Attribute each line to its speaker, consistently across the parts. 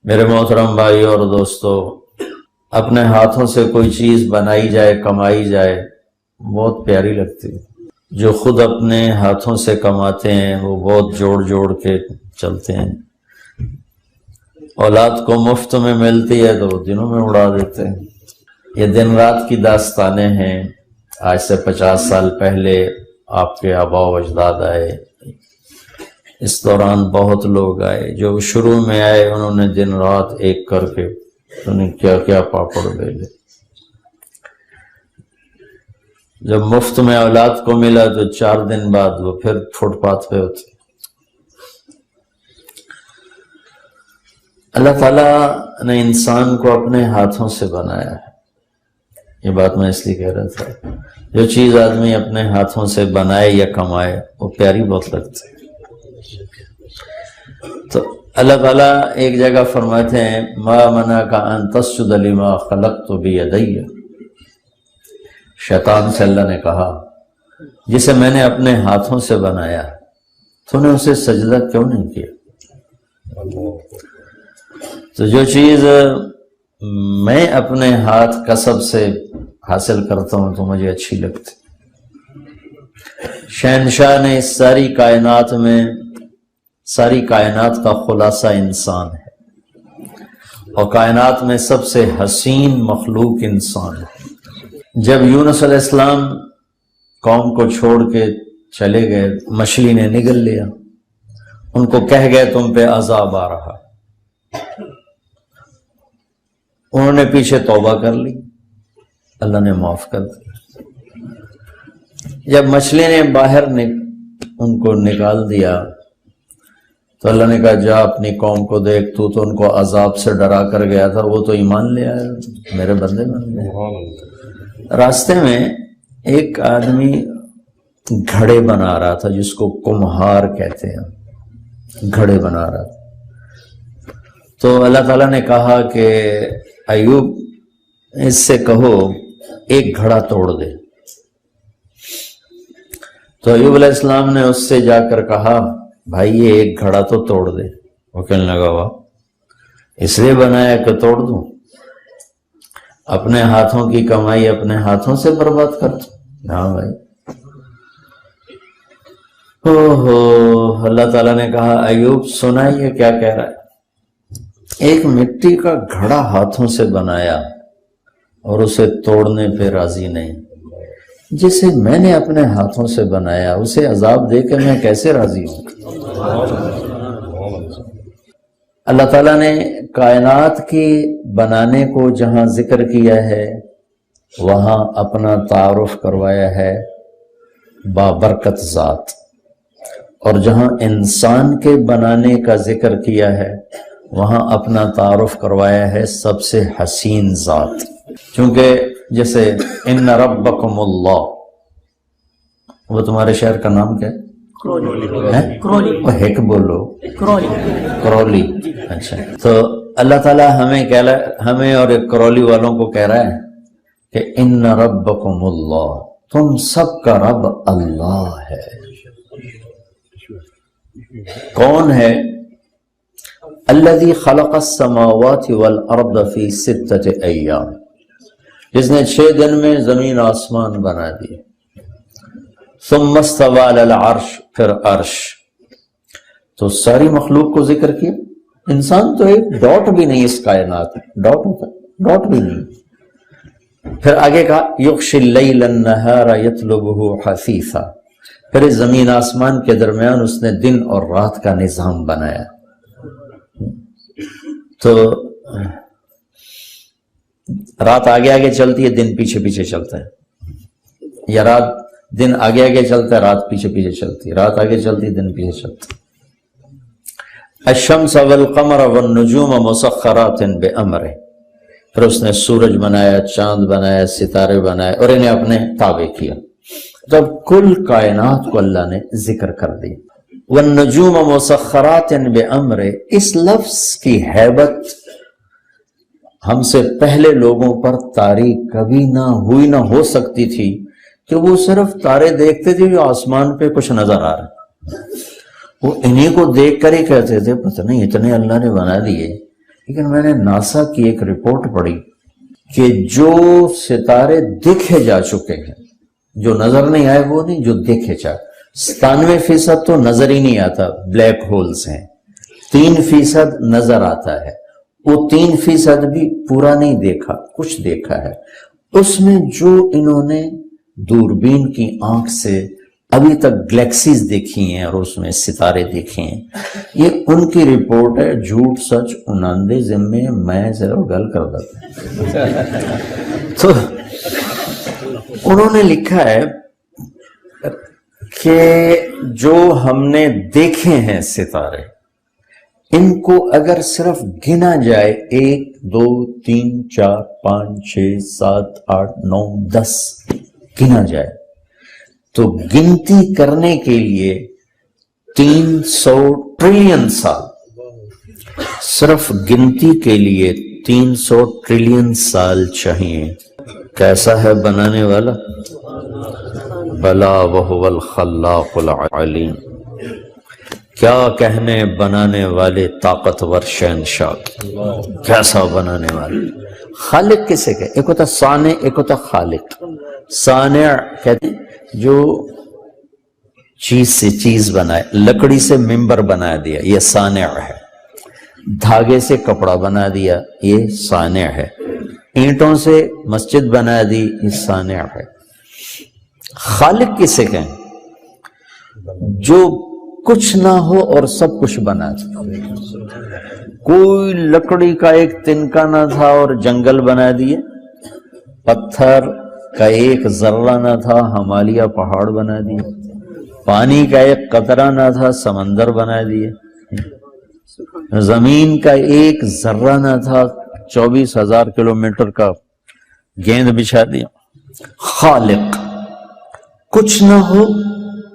Speaker 1: میرے محترم بھائی اور دوستو، اپنے ہاتھوں سے کوئی چیز بنائی جائے، کمائی جائے، بہت پیاری لگتی ہے۔ جو خود اپنے ہاتھوں سے کماتے ہیں وہ بہت جوڑ جوڑ کے چلتے ہیں۔ اولاد کو مفت میں ملتی ہے تو وہ دنوں میں اڑا دیتے ہیں۔ یہ دن رات کی داستانیں ہیں۔ آج سے 50 سال پہلے آپ کے آباء و اجداد آئے، اس دوران بہت لوگ آئے۔ جو شروع میں آئے انہوں نے دن رات ایک کر کے انہیں کیا کیا پاپڑ بیلے۔ جب مفت میں اولاد کو ملا تو 4 دن بعد وہ پھر فٹ پاتھ پہ ہوتے۔ اللہ تعالیٰ نے انسان کو اپنے ہاتھوں سے بنایا ہے۔ یہ بات میں اس لیے کہہ رہا تھا، جو چیز آدمی اپنے ہاتھوں سے بنائے یا کمائے وہ پیاری بہت لگتی ہے۔ تو اللہ تعالیٰ ایک جگہ فرماتے ہیں ما منعک ان تسجد لما خلقت بیدی۔ شیطان سے اللہ نے کہا جسے میں نے اپنے ہاتھوں سے بنایا تو نے اسے سجدہ کیوں نہیں کیا؟ تو جو چیز میں اپنے ہاتھ کسب سے حاصل کرتا ہوں تو مجھے اچھی لگتی۔ شہنشاہ نے اس ساری کائنات کا خلاصہ انسان ہے، اور کائنات میں سب سے حسین مخلوق انسان ہے۔ جب یونس علیہ السلام قوم کو چھوڑ کے چلے گئے، مچھلی نے نگل لیا، ان کو کہہ گئے تم پہ عذاب آ رہا۔ انہوں نے پیچھے توبہ کر لی، اللہ نے معاف کر دیا۔ جب مچھلی نے باہر ان کو نکال دیا تو اللہ نے کہا جا اپنی قوم کو دیکھ، تو ان کو عذاب سے ڈرا کر گیا تھا، وہ تو ایمان لے آیا، میرے بندے بن گئے۔ راستے میں ایک آدمی گھڑے بنا رہا تھا، جس کو کمہار کہتے ہیں، گھڑے بنا رہا تھا۔ تو اللہ تعالیٰ نے کہا کہ ایوب اس سے کہو ایک گھڑا توڑ دے۔ تو ایوب علیہ السلام نے اس سے جا کر کہا بھائی یہ ایک گھڑا تو توڑ دے۔ وہ کہنے لگا واہ، اس لیے بنایا کہ توڑ دوں؟ اپنے ہاتھوں کی کمائی اپنے ہاتھوں سے برباد کر دوں؟ ہاں بھائی۔ اللہ تعالیٰ نے کہا ایوب سنا یہ کیا کہہ رہا ہے؟ ایک مٹی کا گھڑا ہاتھوں سے بنایا اور اسے توڑنے پہ راضی نہیں۔ جسے میں نے اپنے ہاتھوں سے بنایا اسے عذاب دے کے میں کیسے راضی ہوں؟ اللہ تعالیٰ نے کائنات کی بنانے کو جہاں ذکر کیا ہے وہاں اپنا تعارف کروایا ہے بابرکت ذات، اور جہاں انسان کے بنانے کا ذکر کیا ہے وہاں اپنا تعارف کروایا ہے سب سے حسین ذات۔ چونکہ جیسے ان ربکم اللہ، وہ تمہارے شہر کا نام کیا ہے؟ کرولی۔ ہیک بولو، کرولی۔ اچھا، تو اللہ تعالیٰ ہمیں اور کرولی والوں کو کہہ رہا ہے کہ ان ربکم اللہ، تم سب کا رب اللہ ہے۔ کون ہے؟ الذی خلق السماوات والارض فی 6 ایام، جس نے 6 دن میں زمین آسمان بنا دی۔ ثم استوى علی العرش، پھر عرش۔ تو ساری مخلوق کو ذکر کیا۔ انسان تو ایک ڈاٹ بھی نہیں اس کائنات میں، ڈاٹ ہوتا ہے، ڈاٹ بھی نہیں۔ پھر آگے کہا یغشی اللیل النہار یطلبہ حثیثا، پھر اس زمین آسمان کے درمیان اس نے دن اور رات کا نظام بنایا۔ تو رات آگے آگے چلتی ہے، دن پیچھے پیچھے چلتا ہے، یا دن آگے آگے چلتا ہے، رات پیچھے پیچھے چلتی ہے، رات آگے چلتی ہے، دن پیچھے چلتا ہے۔ الشمس والقمر والنجوم مسخرات بامرہ، پھر اس نے سورج بنایا، چاند بنایا، ستارے بنائے اور انہیں اپنے تابع کیا۔ جب کل کائنات کو اللہ نے ذکر کر دی۔ والنجوم مسخرات بامرہ، اس لفظ کی ہیبت ہم سے پہلے لوگوں پر طاری کبھی نہ ہو سکتی تھی کہ وہ صرف تارے دیکھتے تھے جو آسمان پہ کچھ نظر آ رہا، وہ انہی کو دیکھ کر ہی کہتے تھے پتہ نہیں اتنے اللہ نے بنا دیے، لیکن میں نے ناسا کی ایک رپورٹ پڑھی کہ جو ستارے دیکھے جا چکے ہیں، جو نظر نہیں آئے وہ نہیں، جو دیکھے جا، 97% تو نظر ہی نہیں آتا، بلیک ہولز ہیں، 3% نظر آتا ہے، وہ 3% بھی پورا نہیں دیکھا، کچھ دیکھا ہے۔ اس میں جو انہوں نے دوربین کی آنکھ سے ابھی تک گلیکسیز دیکھی ہیں اور اس میں ستارے دیکھے ہیں، یہ ان کی رپورٹ ہے، جھوٹ سچ 99 ذمے، میں صرف گل کر دیتا ہوں۔ تو انہوں نے لکھا ہے کہ جو ہم نے دیکھے ہیں ستارے، ان کو اگر صرف گنا جائے 1 2 3 4 5 6 7 8 9 10 گنا جائے تو گنتی کرنے کے لیے 300 ٹریلین سال، صرف گنتی کے لیے 300 ٹریلین سال چاہیے۔ کیسا ہے بنانے والا؟ بلا وہو الخلاق العلیم۔ کیا کہنے بنانے والے طاقتور شہنشاہ، کیسا بنانے والے۔ خالق کسے کہتے؟ ایک ہوتا صانع، ایک ہوتا خالق۔ صانع کہتے ہیں جو چیز سے چیز بنائے، لکڑی سے ممبر بنا دیا، یہ صانع ہے۔ دھاگے سے کپڑا بنا دیا، یہ صانع ہے۔ اینٹوں سے مسجد بنا دی، یہ صانع ہے۔ خالق کسے کہیں؟ جو کچھ نہ ہو اور سب کچھ بنا دے۔ کوئی لکڑی کا ایک تنکا نہ تھا اور جنگل بنا دیے، پتھر کا ایک ذرہ نہ تھا، ہمالیہ پہاڑ بنا دیے، پانی کا ایک قطرہ نہ تھا، سمندر بنا دیے، زمین کا ایک ذرہ نہ تھا، 24,000 کلومیٹر کا گیند بچھا دیا۔ خالق، کچھ نہ ہو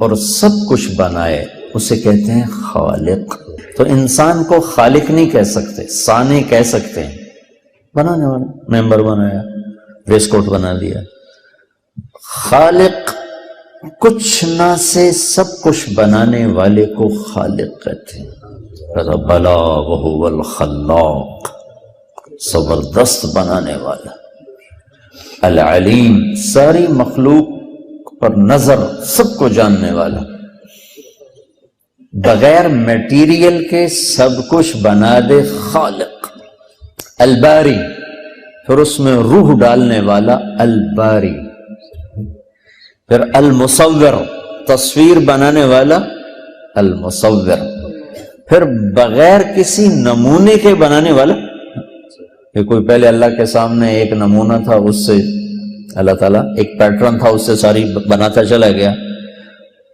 Speaker 1: اور سب کچھ بنائے، اسے کہتے ہیں خالق۔ تو انسان کو خالق نہیں کہہ سکتے، صانع کہہ سکتے ہیں۔ بنانے والا، ممبر بنایا، ویسٹ کوٹ بنا دیا۔ خالق، کچھ نہ سے سب کچھ بنانے والے کو خالق کہتے ہیں۔ بلا وہو الخلاق، زبردست بنانے والا۔ العلیم، ساری مخلوق پر نظر، سب کو جاننے والا۔ بغیر میٹیریل کے سب کچھ بنا دے، خالق۔ الباری، پھر اس میں روح ڈالنے والا، الباری۔ پھر المصور، تصویر بنانے والا، المصور۔ پھر بغیر کسی نمونے کے بنانے والا، کہ کوئی پہلے اللہ کے سامنے ایک نمونہ تھا، اس سے اللہ تعالیٰ ایک پیٹرن تھا، اس سے ساری بناتا چلا گیا۔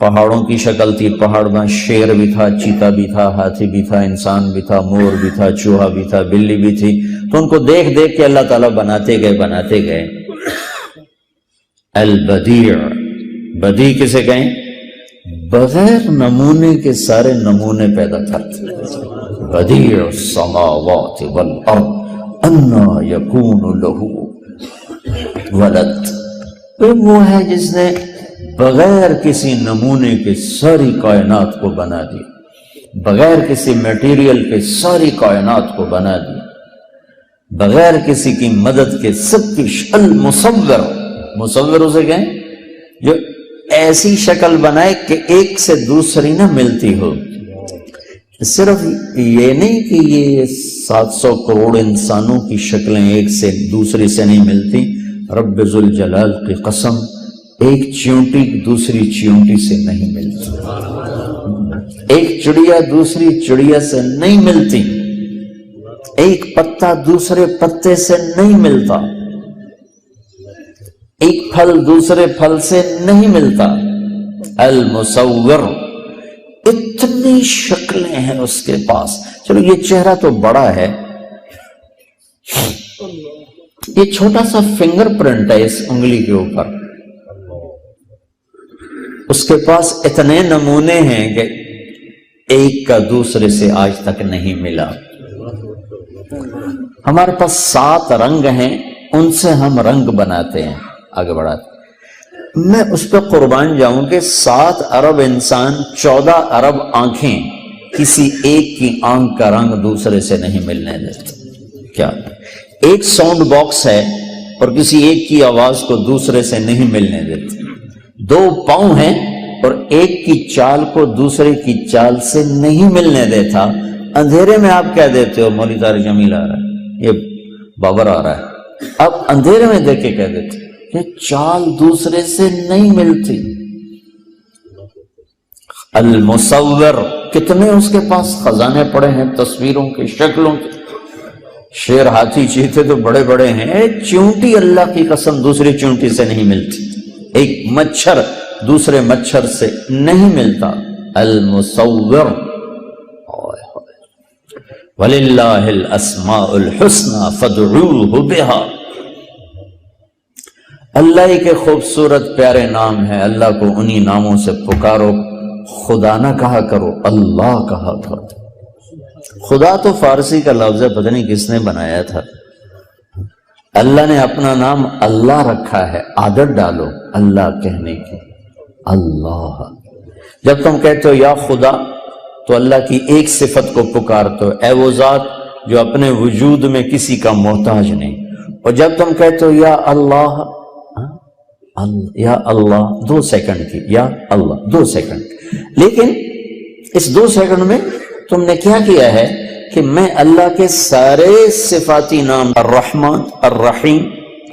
Speaker 1: پہاڑوں کی شکل تھی، پہاڑ میں شیر بھی تھا، چیتا بھی تھا، ہاتھی بھی تھا، انسان بھی تھا، مور بھی تھا، چوہا بھی تھا، بلی بھی تھی۔ تو ان کو دیکھ دیکھ کے اللہ تعالیٰ بناتے گئے۔ البدیع، بدیع کسے کہیں؟ بغیر نمونے کے سارے نمونے پیدا کرتے۔ بدیع السماوات والارض انا یکون لہ ولد، وہ ہے جس نے بغیر کسی نمونے کے ساری کائنات کو بنا دیا، بغیر کسی میٹیریل کے ساری کائنات کو بنا دیا، بغیر کسی کی مدد کے سب کی۔ المصور، مصور اسے کہیں جو ایسی شکل بنائے کہ ایک سے دوسری نہ ملتی ہو۔ صرف یہ نہیں کہ یہ 700 کروڑ انسانوں کی شکلیں ایک سے دوسری سے نہیں ملتی، رب ذوالجلال کی قسم، ایک چیونٹی دوسری چیونٹی سے نہیں ملتی، ایک چڑیا دوسری چڑیا سے نہیں ملتی، ایک پتا دوسرے پتے سے نہیں ملتا، ایک پھل دوسرے پھل سے نہیں ملتا۔ المصور، اتنی شکلیں ہیں اس کے پاس۔ چلو یہ چہرہ تو بڑا ہے، یہ چھوٹا سا فنگر پرنٹ ہے اس انگلی کے اوپر، اس کے پاس اتنے نمونے ہیں کہ ایک کا دوسرے سے آج تک نہیں ملا۔ ہمارے پاس 7 رنگ ہیں، ان سے ہم رنگ بناتے ہیں، آگے بڑھاتے۔ میں اس پہ قربان جاؤں کہ 7 ارب انسان، 14 ارب آنکھیں، کسی ایک کی آنکھ کا رنگ دوسرے سے نہیں ملنے دیتے۔ کیا ایک ساؤنڈ باکس ہے اور کسی ایک کی آواز کو دوسرے سے نہیں ملنے دیتے، دو پاؤں ہیں اور ایک کی چال کو دوسرے کی چال سے نہیں ملنے دیتا، اندھیرے میں آپ کہہ دیتے ہو مولوی طارق جمیل آ رہا ہے، یہ بابر آ رہا ہے، آپ اندھیرے میں دیکھ کے کہہ دیتے کہ چال دوسرے سے نہیں ملتی۔ المصور، کتنے اس کے پاس خزانے پڑے ہیں تصویروں کے، شکلوں کے، شیر، ہاتھی، چیتے تو بڑے بڑے ہیں، ایک چونٹی اللہ کی قسم دوسری چونٹی سے نہیں ملتی، ایک مچھر دوسرے مچھر سے نہیں ملتا۔ المصور، وَلِلَّهِ الْأَسْمَاءُ الْحُسْنَى فَادْعُوهُ بِهَا، اللہ ہی کے خوبصورت پیارے نام ہیں، اللہ کو انہی ناموں سے پکارو، خدا نہ کہا کرو، اللہ کہا کرو۔ خدا تو فارسی کا لفظ ہے، پتہ نہیں کس نے بنایا تھا، اللہ نے اپنا نام اللہ رکھا ہے، عادت ڈالو اللہ کہنے کی، اللہ۔ جب تم کہتے ہو یا خدا تو اللہ کی ایک صفت کو پکارتے ہو، اے وہ ذات جو اپنے وجود میں کسی کا محتاج نہیں، اور جب تم کہتے ہو یا اللہ، یا اللہ 2 سیکنڈ کی، یا اللہ 2 سیکنڈ، لیکن اس 2 سیکنڈ میں تم نے کیا کیا ہے کہ میں اللہ کے سارے صفاتی نام، الرحمن، الرحیم،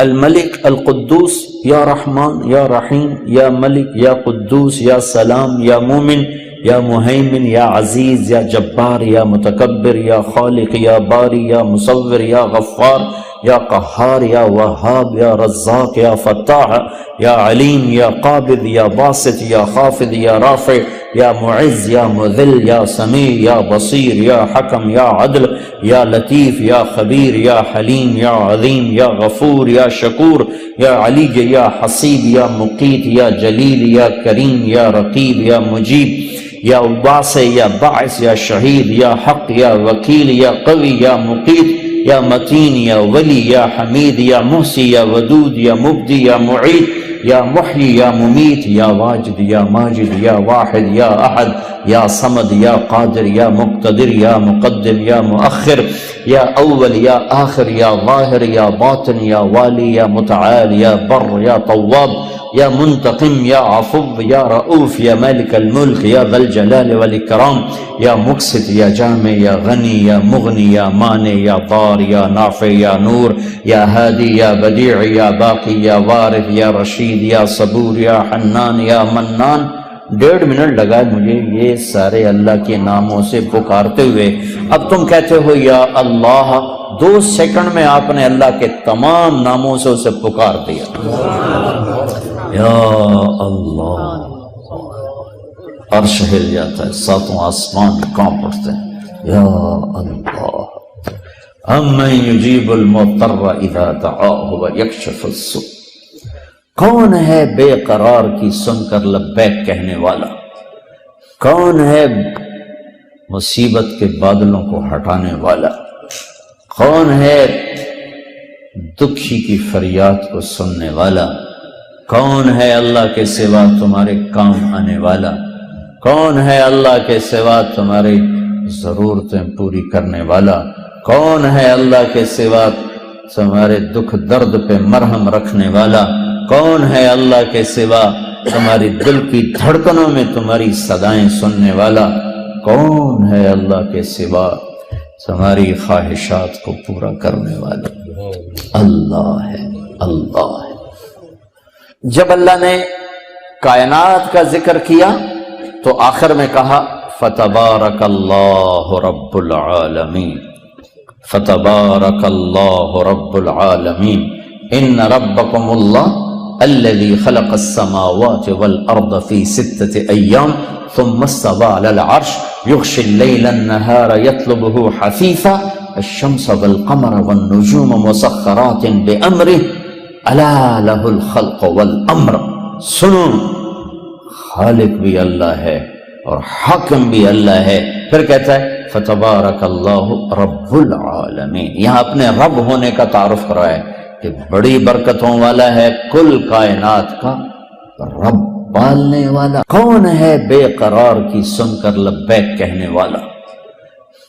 Speaker 1: الملک، القدوس، یا رحمان، یا رحیم، یا ملک، یا قدوس، یا سلام، یا مومن، یا مہیمن، یا عزیز، یا جبار، یا متکبر، یا خالق، یا باری، یا مصور، یا غفار، یا قہار، یا وہاب، یا رزاق، یا فتاح، یا علیم، یا قابض، یا باسط، یا خافض، یا رافع، یا معز، یا مذل، یا سمیع، یا بصیر، یا حکم، یا عدل، یا لطیف، یا خبیر، یا حلیم، یا عظیم، یا غفور، یا شکور، یا علی، یا حسیب، یا مقیت، یا جلیل، یا کریم، یا رقیب، یا مجیب، یا واسع، یا باعث، یا شہید، یا حق، یا وکیل، یا قوی، یا مقیت، یا متین، یا ولی، یا حمید، یا محسی، یا ودود، یا مبدی، یا معید، یا محیی، یا ممیت، یا واجد، یا ماجد، یا واحد، یا احد، یا صمد، یا قادر، یا مقتدر، یا مقدم، یا مؤخر، یا اول، یا آخر، یا ظاہر، یا باطن، یا والی، یا متعال، یا بر، یا طواب، یا منتقم، یا عفو، یا رؤوف، یا مالک الملک، یا ذی الجلال والاکرام، یا مقسط، یا جامع، یا غنی، یا مغنی، یا مانع، یا ضار، یا نافع، یا نور، یا ہادی، یا بدیع، یا باقی، یا وارث، یا رشید، یا صبور، یا حنان، یا منان۔ 1.5 منٹ لگا مجھے یہ سارے اللہ کے ناموں سے پکارتے ہوئے۔ اب تم کہتے ہو یا اللہ، 2 سیکنڈ میں آپ نے اللہ کے تمام ناموں سے اسے پکار دیا، یا اللہ۔ عرش ہل جاتا ہے، 7 آسمان کانپ اٹھتے ہیں، یا اللہ۔ امن یجیب المضطر اذا دعاہ ویکشف السوء، کون ہے بے قرار کی سن کر لبیک کہنے والا، کون ہے مصیبت کے بادلوں کو ہٹانے والا، کون ہے دکھی کی فریاد کو سننے والا، کون ہے اللہ کے سوا تمہارے کام آنے والا، کون ہے اللہ کے سوا تمہاری ضرورتیں پوری کرنے والا، کون ہے اللہ کے سوا تمہارے دکھ درد پہ مرہم رکھنے والا، کون ہے اللہ کے سوا تمہاری دل کی دھڑکنوں میں تمہاری صدائیں سننے والا، کون ہے اللہ کے سوا تمہاری خواہشات کو پورا کرنے والا؟ اللہ ہے، اللہ ہے۔ جب اللہ نے کائنات کا ذکر کیا تو آخر میں کہا فتبارک اللہ رب العالمین، فتبارک اللہ رب العالمین، ان ربکم اللہ الذي خلق السماوات والأرض في 6 أيام ثم استوى على العرش يغشي الليل النهار يطلبه حثيثا الشمس والقمر والنجوم مسخرات بأمره ألا له الخلق والأمر۔ سنو، خالق بھی اللہ ہے اور حاکم بھی اللہ ہے۔ پھر کہتا ہے فتبارک اللہ رب العالمین، یہاں اپنے رب ہونے کا تعارف کروایا ہے کہ بڑی برکتوں والا ہے، کل کائنات کا رب، پالنے والا۔ کون ہے بے قرار کی سن کر لبیک کہنے والا،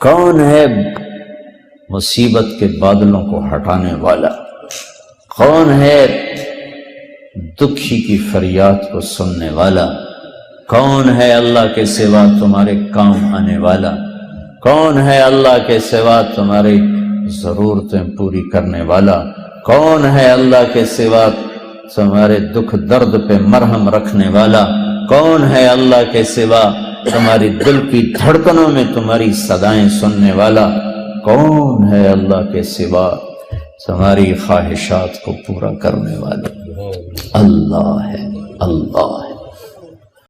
Speaker 1: کون ہے مصیبت کے بادلوں کو ہٹانے والا؟ کون ہے دکھی کی فریاد کو سننے والا؟ کون ہے اللہ کے سوا تمہارے کام آنے والا؟ کون ہے اللہ کے سوا تمہاری ضرورتیں پوری کرنے والا؟ کون ہے اللہ کے سوا تمہارے دکھ درد پہ مرہم رکھنے والا؟ کون ہے اللہ کے سوا تمہاری دل کی دھڑکنوں میں تمہاری صدائیں سننے والا؟ کون ہے اللہ کے سوا تمہاری خواہشات کو پورا کرنے والا؟ اللہ ہے، اللہ ہے۔